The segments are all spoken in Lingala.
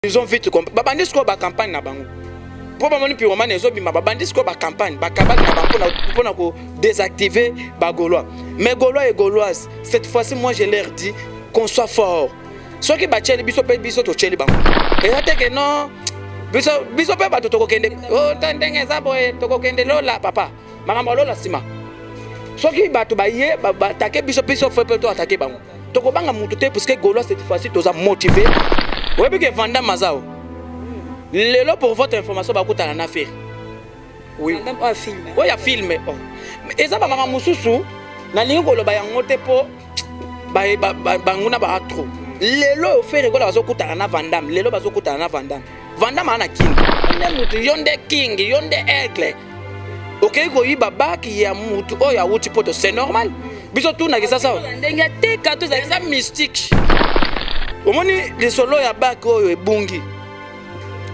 Ils ont vite compris. Babandi siko ba campagne na bango. Pour bamoni pyromane ezobima babandi siko ba campagne, ba kabali na bango pour ko désactiver ba Gaulois. Mais Gaulois et Gauloises, cette fois-ci moi je leur dis qu'on soit fort. Ceux qui battent biso pe biso to cheli bango. Et ça que non biso pe ba to kokende. Oh tandenge za boy to kokende lola papa. Makambo lola sima. Ceux qui battent ba ye ba attaquer biso biso fait to attaquer bango. To ko banga mutu te parce que Gaulois cette fois-ci to za motivé. Oui, parce que Vandam Mazao. Lelo pour votre information, bah écoute à la affaire. Oui. Vandam a filmé. Oui, il a filmé. Et ça, bah maman Moussou, na ligne ko lo ba yangote po, ba nguna ba trop. Lelo fait rigolo bazo écoute à la Vandam. Lelo bazo écoute à la Vandam. Vandam a na king. Yonde king, yonde aigle. Ok, ko yi baba qui ya mutu, oh ya wuti poto, c'est normal. Biso tout na que ça. Ndenga te kato ça mystique. Au moins les solos ya bak oyo ebungi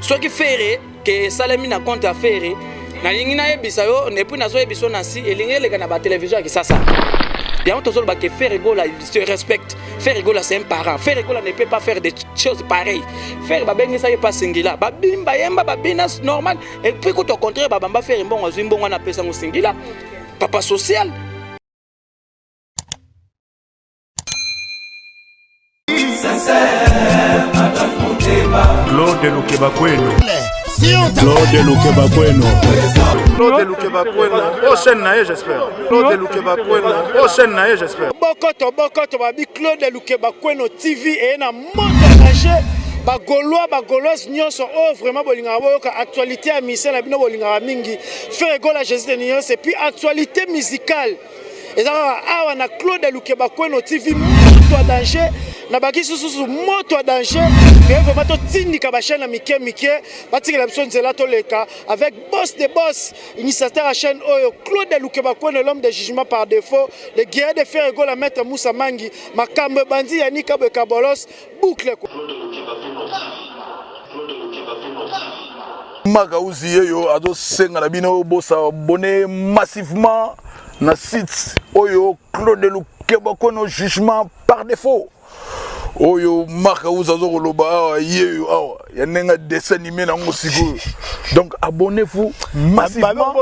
soki fere que salami na compte à faire na lingi na yebisa yo ne puis nazo yebiso na si elingi le kana ba télévision ki sasa ya on tozolo ba que faire rigola il se respecte faire rigola c'est un parent faire rigola ne peut pas faire des choses pareilles faire ba bengi ça pas singila ba bimba yemba ba binas normal et puis quand au contraire ba bamba faire mbongo zimbongo na pesa ngo singila papa social. Claude Lukebakweno. Claude Lukebakweno. Claude Lukebakweno. Prochaine naïe, j'espère. Claude Lukebakweno. Prochaine naïe, j'espère. Bokoto, babi Claude Lukebakweno TV et na monde caché. Ba Gaulois nyonso oh vraiment bolinga boyoka actualité à mission na bino bolinga mingi. Faire gola Jésus de nyonso et puis actualité musicale. Et ça awa na Claude Lukebakweno TV moto à danger. Na baki susu moto à danger et vraiment to tindika ba chaîne mike batikela biso nzela to leka avec boss de boss initiateur à chaîne oyo Claude Lukebakweno l'homme de jugement par défaut le guerrier de faire gola maître Moussa Mangi makambe bandi yanika bekabolos boucle ko Magauzi yo ado senga na bino bosa abonné massivement na site oyo Claude Lukebakweno jugement par défaut. Oyo marka uzazo koloba yeyo awa ya nenga dessin animé na ngosigo. Donc abonnez-vous massivement.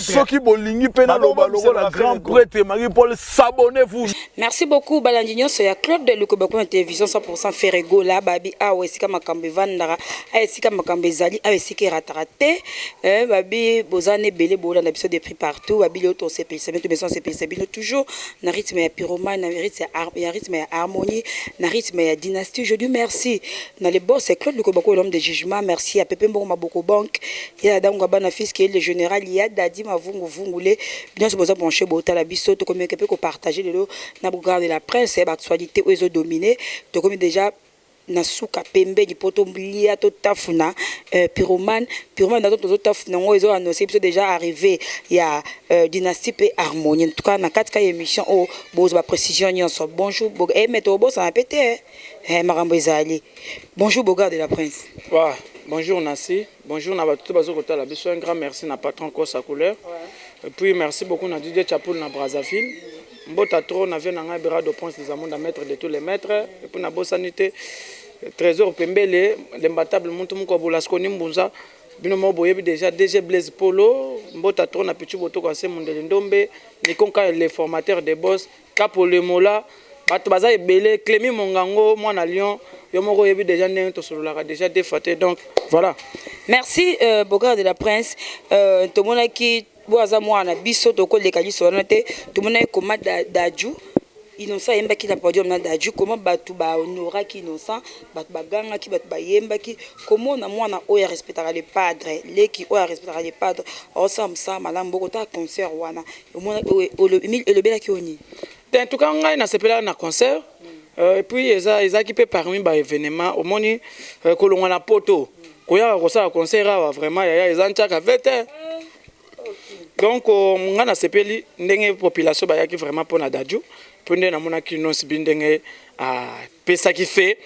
Soki bolingi pena loba logo la grand prêtre Marie-Paul, s'abonnez-vous. Merci beaucoup Balandinho, c'est Claude Lukebakweno télévision 100% Ferrego là babi awa esika makambe vandara esika makambe zali esika ratarate babi bozane belé bola na biso des prix partout babi le to CPC mais tout besoin CPC bino toujours na rythme ya pyromane na rythme ya harmonie na rythme ya dynastie. Je dis merci na les boss c'est Claude Lukebakweno l'homme de jugement. Merci à Pepe Mbongo Maboko Bank ya dango bana fils qui est le général ya dadi mavungu vungule bien se poser brancher bota la biso to comme que partager le na de la presse et l'actualité où ils ont dominé. Donc comme déjà Nasuka Pembe du poto Mblia to tafuna pyromane dans d'autres tafuna ils ont annoncé qu'ils sont déjà arrivé il y a dynastie et harmonie. En tout cas na 4 émission au boss ba précision nyonso. Bonjour et meto boss en pété marambo ezali. Bonjour Boga de la presse. Ouais, bonjour Nassi. Bonjour na bato bazo kota la biso un grand merci na patron ko sa couleur. Et puis merci beaucoup na Didier Chapoul na Brazzaville. Mbota trop na vient na bira de prince des amondes à maître de tous les maîtres et puis na bosanité trésor pembele l'imbattable monte mon ko bolasco nimbunza bino mo boyebi déjà DG Blaise Polo mbota trop na petit boto ko se mondele ndombe ni konka les formateurs des boss Capole Mola bato baza ebele Clémy Mongango moi na Lyon yo moko yebi déjà ndenge to solola déjà défaté donc voilà. Merci Boga de la Prince to mona ki boaza mwana biso to ko lekali sonate to mona koma daju innocent yemba ki na podium na daju comment batu ba honora ki innocent batu baganga ki batu bayemba ki comment na mwana oya respectera les padres leki oya respectera les padres ensemble ça malam boko ta concert wana mona le bela ki oni en tout cas ngai na sepela na concert et puis eza qui peut parmi ba événement au moni kolongwa na poto koya ko sa concert vraiment ya eza ntaka vete. Donc nga na sepeli ndenge population ba yaki vraiment pour na daju pende na mona ki non sibindenge a pesa ki fait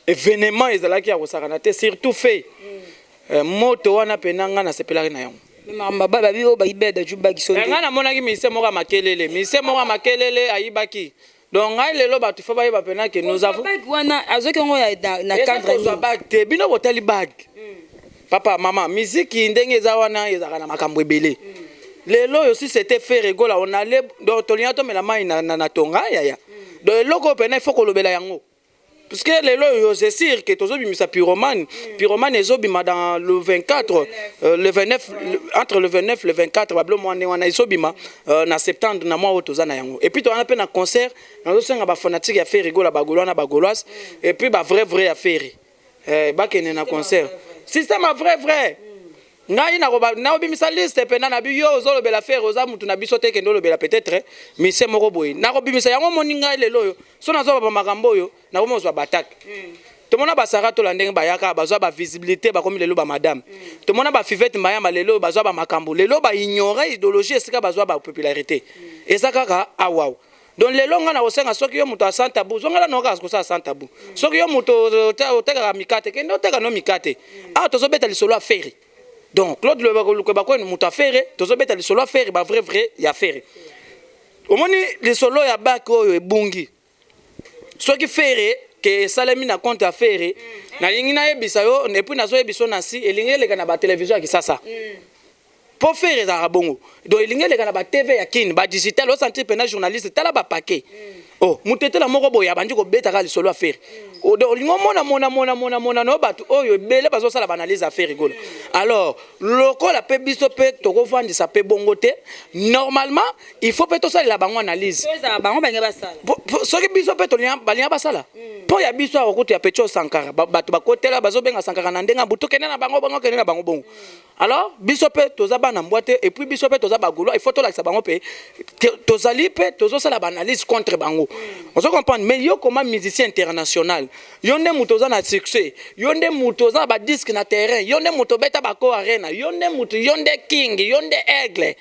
événement ezala ki akosaka te surtout fait moto wana pena nga na sepela na yango mama baba bi o ba ibeda ju ba ki so nga na mona ki mise moka makelele ayibaki donc ngai lelo bato faut bayeba pena que nous avons bag wana azoki ngo na cadre ni bag te bino botali bag papa mama musique ndenge eza wana ezaka na makambo ebele lelo yo si c'était fait rigola on allait donc tolia to mela mai na tonga ya donc eloko pena il faut ko lobela yango parce que lelo yo c'est sûr que tozo bimisa pyromane ezobima dans le 24 le 29 entre le 29 le 24 bablo mwana wana ezobima na septembre na mois otoza na yango et puis to ana pe na concert na zo senga ba fanatique ya faire rigola bagolo na bagoloise et puis ba vrai ya faire ba kene na concert système vrai ngai na obimisa liste pena na bi yo ozolobela faire oza mutu na biso te kendo lobela peut-être mais c'est moko boy na obimisa yango moni ngai lelo yo so na zo ba makambo yo na komo zo batak to mona ba sara to la ndenge ba yaka ba zo ba visibilité ba komi lelo ba madame to mona ba fivette mayama lelo ba zo ba makambo lelo ba ignorer idéologie esika ba zo ba popularité ezaka awaw donc lelo nga na osenga soki yo mutu a sans tabou zonga la noka ko sa sans tabou soki yo mutu oteka mikate kendo oteka no mikate tozo beta lisolo a faire. Donc Claude Lukebakweno mutu affaire tozobeta le solo affaire ba vrai ya affaire omoni le solo ya bac oyo ebungi soki faire que salami na compte affaire na lingi na yebisa yo et puis nazo yebiso na si elingi leka na ba télévision ya kisasa pour faire za bongo donc elingi leka na ba TV ya kin ba digital o sentir pena journaliste tala ba paquet mutete la moko boya bandi ko beta ka le solo affaire olingo mona no batu oyo bele bazo sala analyse affaire rigolo alors lokola pe biso pe toko vandisa pe bongo te normalement il faut pe to sala la bango analyse ça bango bango basala soki biso pe to balia basala po ya biso akokutu ya Pecho Sankara batu bakotela bazo benga Sankara na ndenga butu kene na bango kene na bango bongo alors biso pe toza bana mbwate et puis biso pe toza bagolo il faut to la sa bango pe tozali pe tozo sala analyse contre bango on se comprend mais yo comme musicien international yonde mutoza na succès yonde mutoza ba disque na terrain yonde muto beta ba ko arena yonde muto yonde king yonde aigle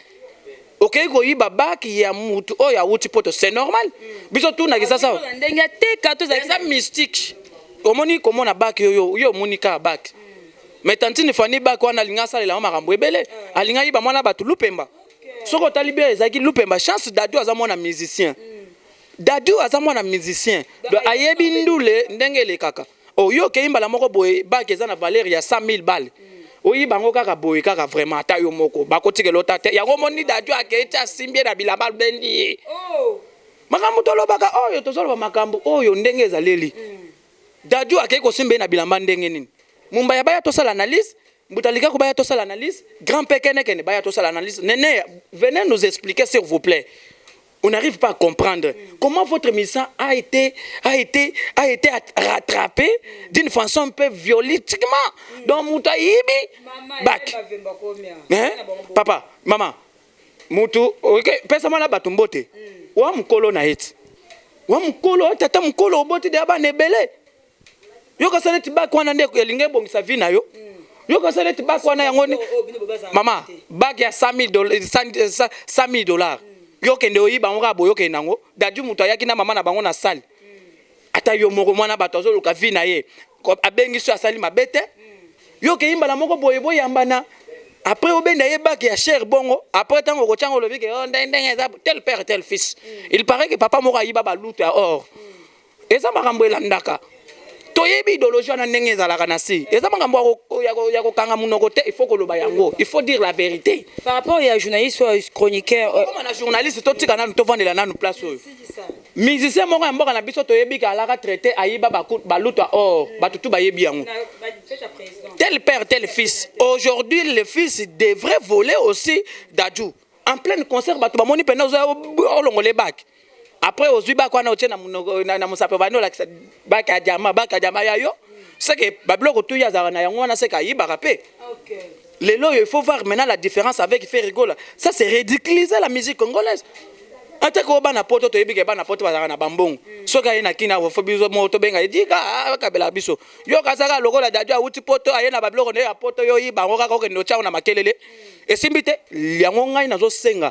OK ko yiba baki ya mutu o ya wuti poto c'est normal biso tu na kisasa ndenge te kato za mystique omoni komo na baki yo monika baki mais tantini fani baki wana linga sala la makambo ebele alinga yiba mwana batu lupemba soko talibia ezaki lupemba chance dadu aza mwana musicien Dadou azamwa musicien do ayebi ndule ndenge le kaka yo ke imbala moko boye ba ke za na valeur ya 100,000 balles oyi bango kaka boye kaka vraiment ata yo moko bakotike lota te yango moni Dadou akecha simbie na bilamba bendi makambo to lobaka oyo tozoloba makambo oyo ndenge ezaleli Dadou akeko simbe na bilamba ndenge nini mumba ya baya to sala analyse mbutalika ko baya to sala analyse grand pekene kene baya to sala analyse nene venez nous expliquer s'il vous plaît. On n'arrive pas à comprendre comment votre mission a été rattrapée d'une façon un peu violentiquement. Donc, Moutaïbi, bac. Papa, maman, Moutou, ok, personne n'a pas tomboté. Ou am kolo na hit. Ou am kolo, tata mkolo bote de aba nebele. Yo ka salet bac wana ndeko elinge bongisa vi na yo. Yo ka salet bac wana yangoni. Maman, bac ya $100,000. Yo kende oyiba ngo boyo ke nango Dadou mutu ayaki na mama na bango na salle ata yo moko mwana bato azoluka vi na ye abengi so asali mabete yo ke imba la moko boye yambana après obenda ye baki ya cher bongo après tango ko chango lobi ke ndenge za tel père tel fils il paraît que papa moko ayiba ba lutu ya or eza makambo elandaka toyebi idéologie na ndenge ezalaka na si eza makambo ya kokanga munoko te il faut koloba yango il faut dire la vérité par rapport à journaliste ou chroniqueur comme na journaliste to tika nanu to vandela nanu place oyo musicien moko ya mboka na biso toyebi ka alaka traité ayiba balutu or batutu bayebi yango tel père tel fils aujourd'hui le fils devrait voler aussi Dadou en plein concert batu bamoni pena olongole bac. Après ozui ba kwa na otie na musape bano la baka jama ya yo c'est que babloko tout ya za na yango na c'est ka yiba rapé OK lelo il faut voir maintenant la différence avec fait rigola ça c'est ridiculiser la musique congolaise ata ko bana poto to yebike bana poto bazaka na bambongo soka ye na kina fo biso moto benga edika kabela biso yo kasaka lokola Dadou awuti poto ayena babloko ne ya poto yo yiba ngo kaka ko ndo cha na makelele esimbite yango ngai nazo senga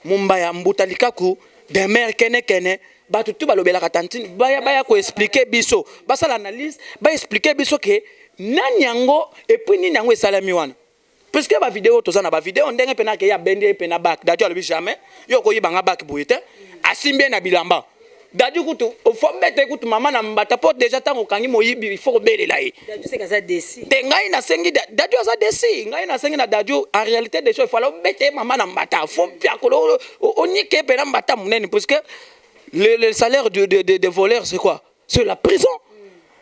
mumba ya mbuta likaku de mère kene batu tu balobela katantine baya ko expliquer biso basa l'analyse ba expliquer biso ke nani yango et puis nini yango esalami wana parce que ba vidéo to za na ba vidéo ndenge pena ke ya bende pena back Dadou alobi jamais yo ko yibanga back boyete asimbie na bilamba Dadju kutu faut bete kutu mama na mbata po déjà tango kangi moyibi il faut belela ye. Dadju c'est kaza desi. Te ngai na sengi Dadju aza desi, ngai na sengi na Dadju en réalité des choses il faut bete mama na mbata, faut pia kolo onike pe na mbata munene parce que le salaire de voleurs c'est quoi? C'est la prison.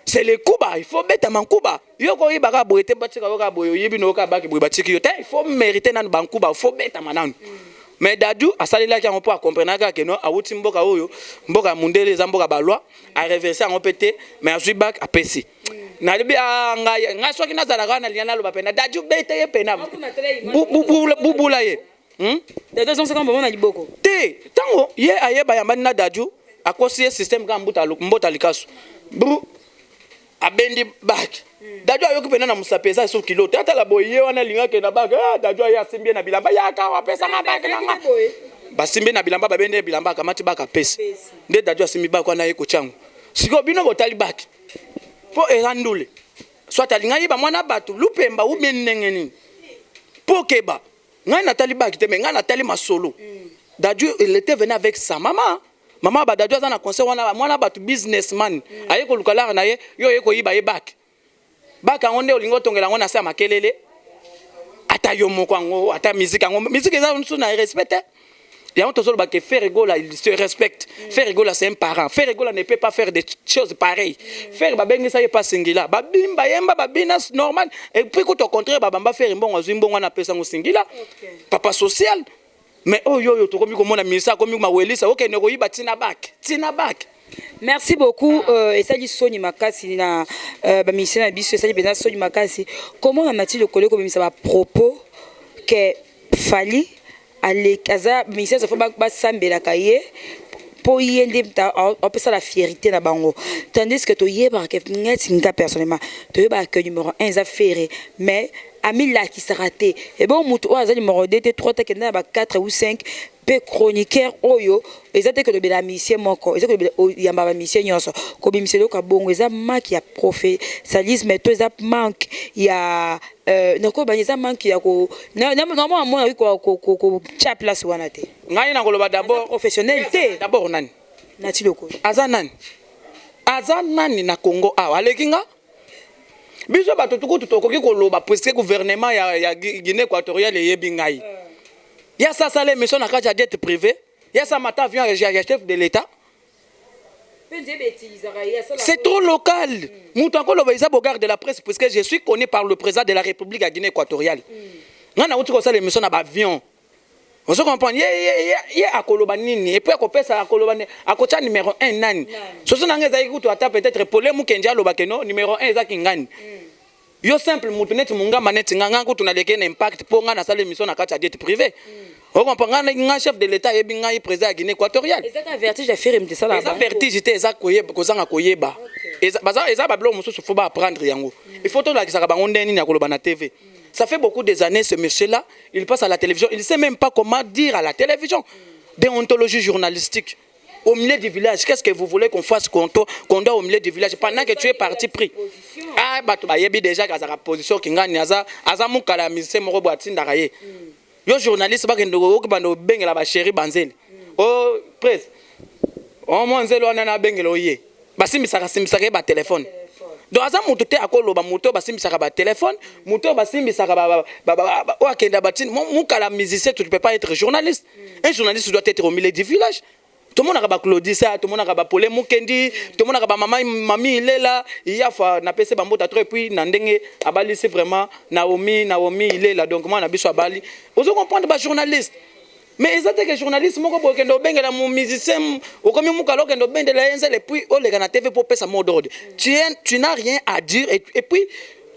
C'est le kuba, il faut mettre man kuba. Yoko yibaka boete batika yoka boyo yibi no ka baki boy batiki yote, il faut mériter nan ban kuba, il faut mettre manan. Mais Dadju asalila ki on peut comprendre que non awuti mboka oyo, mboka mundele za mboka balwa, a reverser en pété, mais a back a pesi. Na libi nga soki na zalaka na liana lo bapena Dadju bete ye pena. Bubula ye. Dadju son comme bon na liboko. Te, tango ye ayeba yambani na Dadju akosi système ka mbota likasu. Bru abendi back. Dadju ayoki pena na musapeza sur kilo. Tata la boye wana linga ke na back. Dadju ya simbie na bilamba ya ka wa pesa na back na nga. Ba simbie na bilamba ba bende bilamba kamati back a pesa. Nde Dadju asimbi back wana yeko changu. Siko bino botali back. Po erandule. Soit alinga yiba mwana batu lupemba ou bien nengeni. Po keba. Nga natali back te mais nga natali masolo. Dadju il était venu avec sa maman. Maman ba Dadju azana conseil wana mwana batu businessman ayeko lukala na ye yo yeko yiba ye back angonde olingo tongela ngona sa makelele ata yo moko ngo ata musique eza nso na respect ya on tozolo ba ke Ferregola il se respecte. Ferregola c'est un parent. Ferregola ne peut pas faire des choses pareilles. Faire ba bengi ça y pas singila ba bimba yemba ba binas normal et puis quand au contraire ba bamba faire mbongo zimbongo na pesa ngo singila papa social. Mais oh yo to komi komona misa komi mawelisa OK ne ko yiba tina back. Merci beaucoup et ça dit Sony Makasi na ba mission na biso ça dit bena Sony Makasi comment on a-t-il le collègue comme ça va propos que fali aller kaza mission ça faut ba sambela kaye pour yende on peut ça la fierté na bango tandis que to yeba que ngati nga personnellement to yeba que numéro 1 za ferré mais Amila qui s'est raté et bon mutu oza numéro 2 3 takena ba 4 ou 5 pe chroniqueur oyo ezate que de la mission moko ezate que yamba ba mission nyonso ko bimiselo ka bongo eza manque ya professionnalisme to eza manque ya nako banyeza manque ya ko normalement moi ko cha place wana te ngai na koloba d'abord professionnalité d'abord nani nati loko azanani na Congo alekinga biso bato tuku tutokoki koloba puisque gouvernement ya Guinée équatoriale yebi ngai ya ça les missions na kaja jet privé ya ça mata avion ya chef de l'état c'est trop local mutu akoloba isa bogarde de la presse puisque je suis connu par le président de la République à Guinée équatoriale ngana uti ko ça les missions na ba avion on se comprend ye akoloba nini et puis akopesa akoloba akocha numéro 1 nani soso nanga za ikutu ata peut-être polemu kenja loba keno numéro 1 za kingani yo simple mutu net munga maneti nganga kutu na leke na impact po nga na sale mission na kacha jet privé on comprend nga chef de l'état yebi nga président Guinée équatoriale ezaka vertige affaire mte sala ba vertige te eza koyeba kozanga koyeba eza ba blo mususu faut ba apprendre yango il faut to la kisaka bango ndeni na koloba na TV. Ça fait beaucoup des années, ce monsieur-là, il passe à la télévision. Il ne sait même pas comment dire à la télévision. Déontologie journalistique. Au milieu du village, qu'est-ce que vous voulez qu'on fasse qu'on doit au milieu du village pendant que tu es parti pris? Ah, bah, tu as déjà la position qui gagne. Aza moukala mise moro boatin daraye. Yo journaliste, bah, kendo bando bengela ba chéri banzel. Oh, presse. Oh, mon zelo anana bengelo ye. Bah, simisaka ba téléphone. Donc aza mutu te akoloba mutu basimbisaka ba téléphone mutu basimbisaka ba okenda batine mukala musicien tu ne peux pas être journaliste. Un journaliste doit être au milieu du village. Tout le monde a ba Claudissa, tout le monde a ba Polé Mukendi, tout le monde a ba mami il est là, il y a fois na pese bambota trop et puis na ndenge abali c'est vraiment Naomi il est là donc moi na biso abali. Vous comprenez ba journaliste. Mais ils ont que journaliste moko bo kendo bengela mu musicien o komi mukalo kendo bendela enzel et puis o le kana TV pour pesa mot d'ordre. Tu n'as rien à dire et puis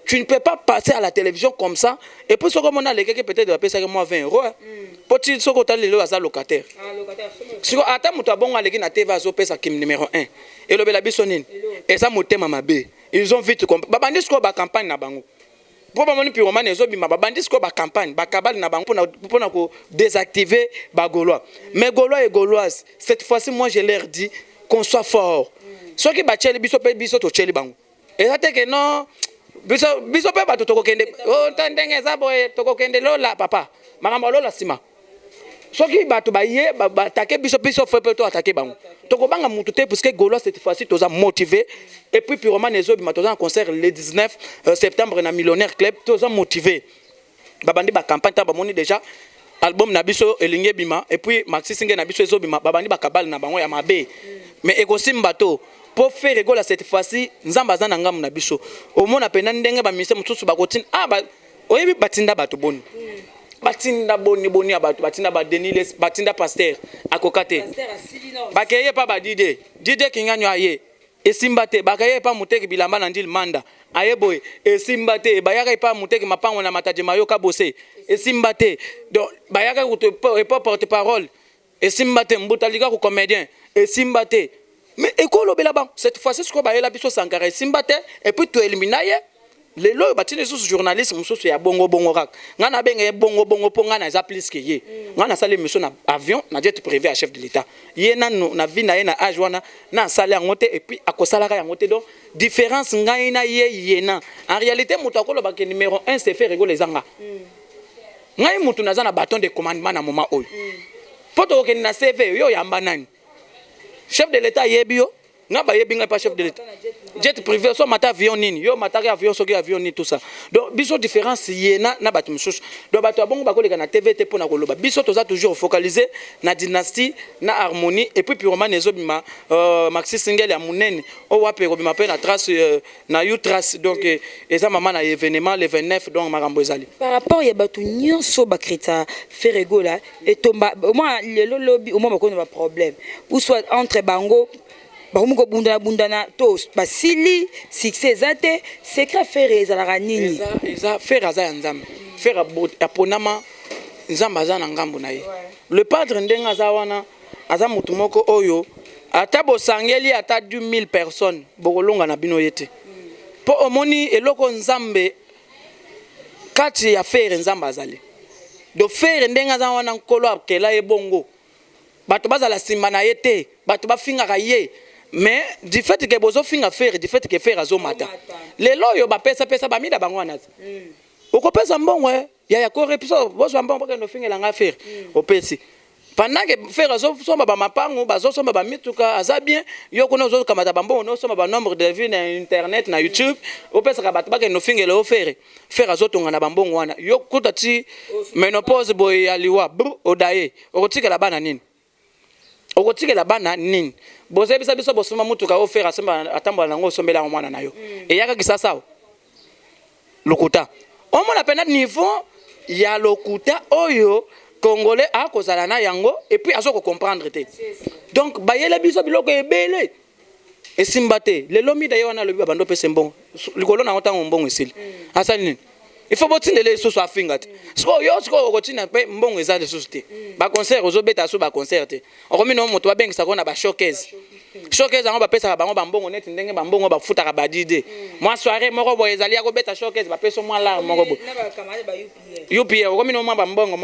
tu ne peux pas passer à la télévision comme ça et puis ce comme on a les quelqu'un peut-être va payer moi 20 €. Petit ce que tu as les lois à locataire. Ah locataire. Si on attend muta bon aller na TV azo pesa kim numéro 1. Et le bela bisonine. Et ça motema mabe. Ils ont vite compris. Babandi ce ba campagne na bango. Probablement puis roman ezo bima babandi ko ba campagne ba kabali na bango pour ko désactiver ba Gaulois. Mais Gaulois et Gauloises, cette fois-ci moi je leur dis qu'on soit fort. Ceux qui battent biso to cheli bango. Et ça te que non biso pe ba to kende o tandenge za boy to kende lola papa. Makambo lola sima. soki bato baye batake biso fait to attaquer bango tokobanga mutu te parce que Gaulois cette fois-ci toza motivé et puis Pyromane ezobima toza en concert le 19 septembre na Millionnaire Club toza motivé babandi ba campagne ta bamoni déjà album na biso elinge bima et puis Maxi Singe na biso ezobima babandi ba kabal na bango ya mabe mais ekosimba to pour faire rigoler cette fois-ci nzamba za na ngamu na biso omona pena ndenge ba mise mutusu bakotina oyebi batinda bato boni batinda boni abatu batinda ba Deniles batinda pasteur akokate bakeye pa ba dide kinganyo aye esimba te bakaye pa muteki bilamba na ndil manda aye boy esimba te bayaka pa muteki mapango na mataje mayoka bose esimba te donc bayaka ko porte parole esimba te mbuta liga ko comédien esimba te mais ekolo bela ba cette fois-ci ce ko bayela biso Sankara esimba te et puis tu éliminer les lois batine sous journaliste mususu ya bongo rak ngana benga bongo ponga na za plus que ye ngana sale mission na avion na jet privé à chef de l'état ye na vie na ye na âge wana na sale ngote et puis akosalaka ya ngote donc différence ngai na ye na en réalité mutu akolo ba numéro 1 c'est faire rigoler zanga ngai mutu naza na bâton de commandement na moment oyo poto ke na CV yo yamba nani chef de l'état yebio nga ba yebinga pas chef de l'état jet privé so mata avion nini yo mata avion so avion ni tout ça donc biso différence yena na batu mususu donc batu abongo bakoleka na TVT pona koloba biso toza toujours focalisé na dynastie na harmonie et puis Pyromane ezobima Maxi Single ya munene o wape kobima pe na trace na you trace donc eza mama na événement le 29 donc makambo ezali par rapport ya batu nyonso bakreta Ferego là et tomba au moins le lobby au moins bakona ba problème ou soit entre bango bamuko bundana to basili succès zate secret faire ezalaka nini eza faire aza ya nzambe faire aponama nzambe aza na ngambo na ye le padre ndenga aza wana aza mutu moko oyo ata bosangeli ata 2000 personnes bokolonga na bino yete po omoni eloko nzambe kati ya faire nzambe azali do faire ndenga aza wana nkolo akela ye bongo bato bazala simba na ye te bato bafingaka ye mais du fait que bozo finga faire du fait que faire azomata lelo yo ba pesa ba mida bango wana okopesa mbongo ya corruption bozo mbongo ke no fingela nga faire opesi pendant que faire azosomba ba mapango bazosomba ba mituka aza bien yo kono zo kamata bambongo no somba ba nombre de vues na internet na YouTube opesa ka bato ba ke no fingela o faire azotonga na bambongo wana yo kutati menopause boy aliwa odaye okotikela bana nini okotikela bana nini bozebisa biso bosoma mutuka o faire asemba atambola nango sombela mwana nayo e yaka kisasa lokuta omona pena niveau ya lokuta oyo congolais a kozala na yango et puis azoko comprendre te donc bayela biso biloko ebele esimba te lelo mida yo wana lobi bando pese mbongo likolo na otango mbongo esili asali nini il faut botindele so so afinga te sko yo sko okotina pe mbongo ezali so te ba concert ozobeta so ba concert te okomino moto ba bengisa kona ba showcase yango ba pesa bango ba mbongo net ndenge ba mbongo ba futaka ba dide moi soirée moko boy ezali ya kobeta showcase ba pesa moi la moko boy na ba camarade ba UPA okomino mo ba mbongo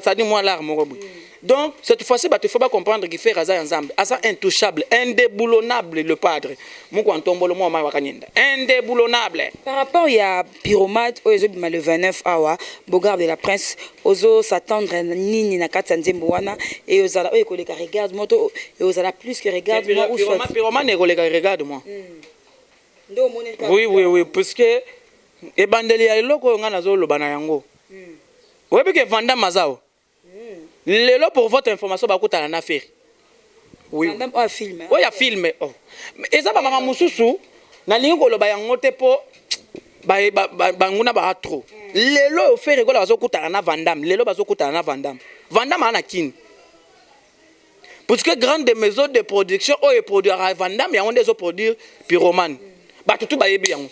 ça dit moi la moko boy donc cette fois-ci il faut pas comprendre qu'il fait raza ensemble asa intouchable indéboulonnable le padre moko antombolo mo ma wakanyenda indéboulonnable par rapport ya Pyromane ozo bima le 29 awa Bogarde de la Prince ozo s'attendre nini na kati nzembo wana et ozala oyo koleka regarde moto et ozala plus que regarde moi ou soit Pyromane koleka regarde moi oui parce que e bandeli ya eloko nga nazo lobana yango oyebi ke vanda mazao lelo pour votre information bakutana na faire oui même un film oui ya film oh eza ba mama mususu na lingi koloba yango te po banguna ba trop lelo faire ko la bazokutana na Vandam lelo bazokutana na Vandam ana kini parce que grande maison de production oyo produire Vandam ya onde zo produire Pyromane batutu bayebi yango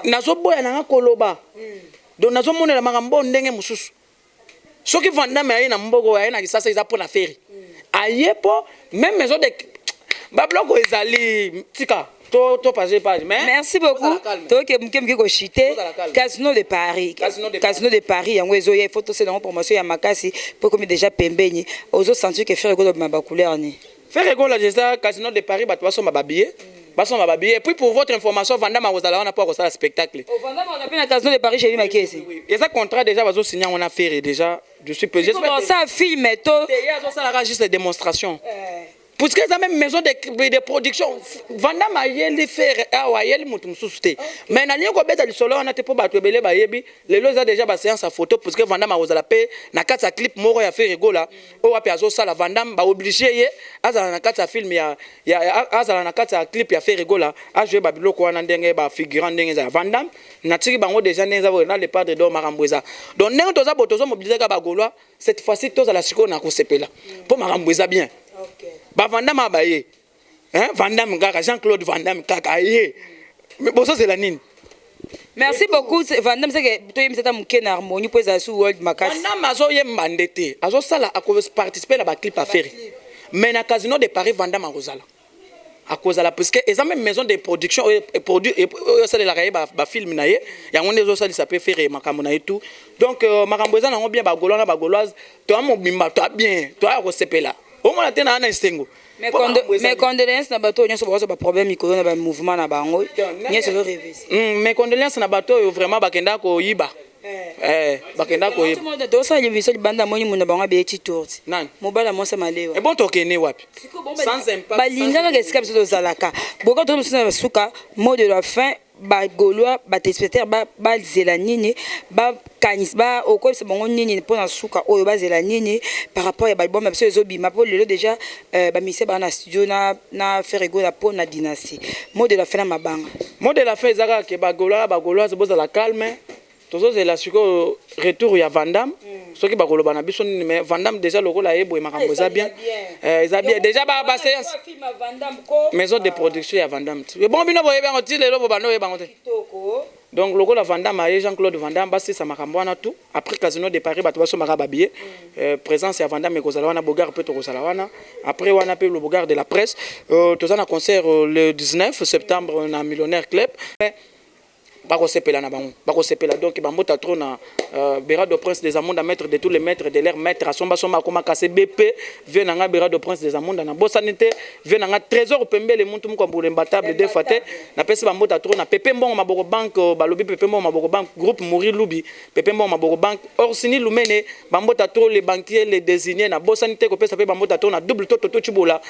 nazo boya na koloba donc nazo monela makambo ndenge mususu soki Vandam aye na mbogo aye na kisasa iza pona faire ayepo même maison de babloko ezali tika to passer page mais merci beaucoup to ke mke ko chiter Casino de Paris yango ezo ye photo c'est dans promotion ya makasi pour comme déjà pembenyi ozo sentir que faire ko ba couleur ni faire ko la déjà Casino de Paris ba to so ba billet Baso ma babi. Et puis pour votre information, Vandam Arozala on a pas ça spectacle. Au Vandam on a fait la casino de Paris chez lui Makesi. Et ça contrat déjà baso signé on a fait déjà. Je suis peu. J'espère que ça film to. Ça la juste des démonstrations. Parce que ça même maison de production Vandam a yeli faire awa yeli mutu mususu te. Mais na lioko beta lisolo on a te po bato ebele ba yebi. Lelo za déjà ba séance à photo parce que Vandam Arozala pe na kata clip moko ya faire rigola. O wapi azo sala Vandam ba obligé ye azala na kata film ya azala na kata clip ya faire rigola a jouer ba biloko wana ndenge ba figurant ndenge za Vandam na tiki bango déjà neza na le padre d'or Marambweza. Donc ndenge toza botozo mobiliser ka ba Gaulois cette fois-ci toza la siko na ko sepela. Po Marambweza bien. OK. Ba Vandam abaye. Hein Vandam kaka Jean-Claude Vandam kaka ye. Mais bon ça c'est la nine. Merci beaucoup Vandam c'est que toi il me t'a na harmonie pour ça sur World Makas. Vandam azo ye mandete. Azo sala a participer à ba clip à faire. Mais na casino de Paris Vandam Arozala. À cause de la parce que ils ont même maison de production et produit et ça de la ba film na ye. Ya on les ça ça peut faire makambo na et tout. Donc Marambweza na bien ba Gaulois na ba Gauloise. Toi mon bimba toi bien. Toi recepela. Au moins tena na istengo. Mais condoléances na bato nyonso bazo ba problème ikolo na ba mouvement na bango. Nyonso le révisi. Mais condoléances na bato vraiment bakenda ko yiba. Bakenda ko yiba. Tout le monde doit ça le seul banda moni muna bango be ti tourti. Nan. Mobala monsa malewa. Et bon tokene wapi. Sans impact. Ba linga ka escape so zalaka. Boko to musuna suka mot de la fin. Ba Gaulois ba téléspectateurs ba zela nini ba kanis ba oko se bongo nini pour na suka oyo ba zela nini par rapport à ba album parce que zobi ma pour lelo déjà ba mise ba na studio na faire go la pour na dynastie mot de la fin na mabanga mot de la fin ezaka ke ba Gaulois se boza la calme tozo zela siko retour ya Vandam soki ba koloba na biso nini mais Vandam déjà lokola yebo makambo za bien eza bien déjà ba séance maison de production ya Vandam bon bino boye bango ti lelo bo bano ye bango te donc lokola Vandam a Jean-Claude Vandam ba ça makambo wana tout après casino de Paris bato baso maka babier présence ya Vandam ekozala wana bogar peut kozala wana après wana pe le bogar de la presse toza na concert le 19 septembre na Millionnaire Club bako sepela na bango bako sepela donc bambota trop na Béra de Prince des Amondes à maître de tous les maîtres de l'air maître à somba koma kase BP vient nga Béra de Prince des Amondes na bosanité vient nga trésor pembe le muntu mko mbule mbatable de faté na pesi bambota trop na Pepe Mbongo maboko bank balobi Pepe Mbongo maboko bank groupe Mouri Lubi Pepe Mbongo maboko bank Orsini Lumene bambota trop les banquiers les désignés na bosanité ko pesa pe bambota trop na double toto chibola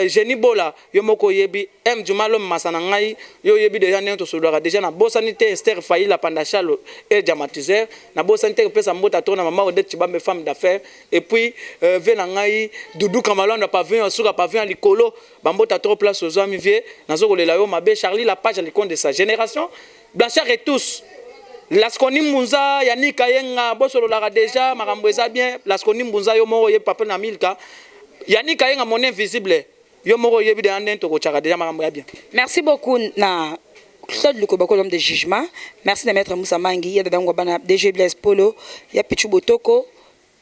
Jenny Bola yo moko yebi M Jumalo masana ngai yo yebi déjà nento solora déjà na bosanité Esther Fayi la pandachalo et diamatiseur na bosanité pesa mbota trop na mama Odette Chibambe femme d'affaires et puis vena ngai Doudou Kamalo na pavillon suka pavillon likolo bambota trop place aux amis vieux nazo kolela yo mabe Charlie la page à l'icône de sa génération Blanchard et tous Laskoni Mbunza Yannick Kayenga bosolo la déjà Marambweza bien Laskoni Mbunza yo moko ye papa na Milka Yannick Kayenga mon invisible yo moko yebi de anden to ko chaka déjà Marambweza bien. Merci beaucoup na Claude Lukobako l'homme de jugement. Merci de mettre Moussa Mangi, il y a Dadango Bana, DG Blaise Polo, il y a Pichu Botoko,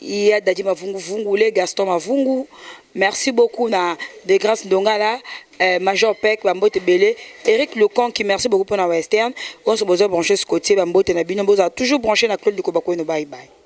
il y a Dadi Mavungu Vungule, Gaston Mavungu. Merci beaucoup na de grâce Ndongala, Major Peck, Bambote Belé, Eric Lecon qui merci beaucoup pour la Western. On se besoin brancher ce côté Bambote Nabino Boza toujours branché na Claude Lukobako no bye bye.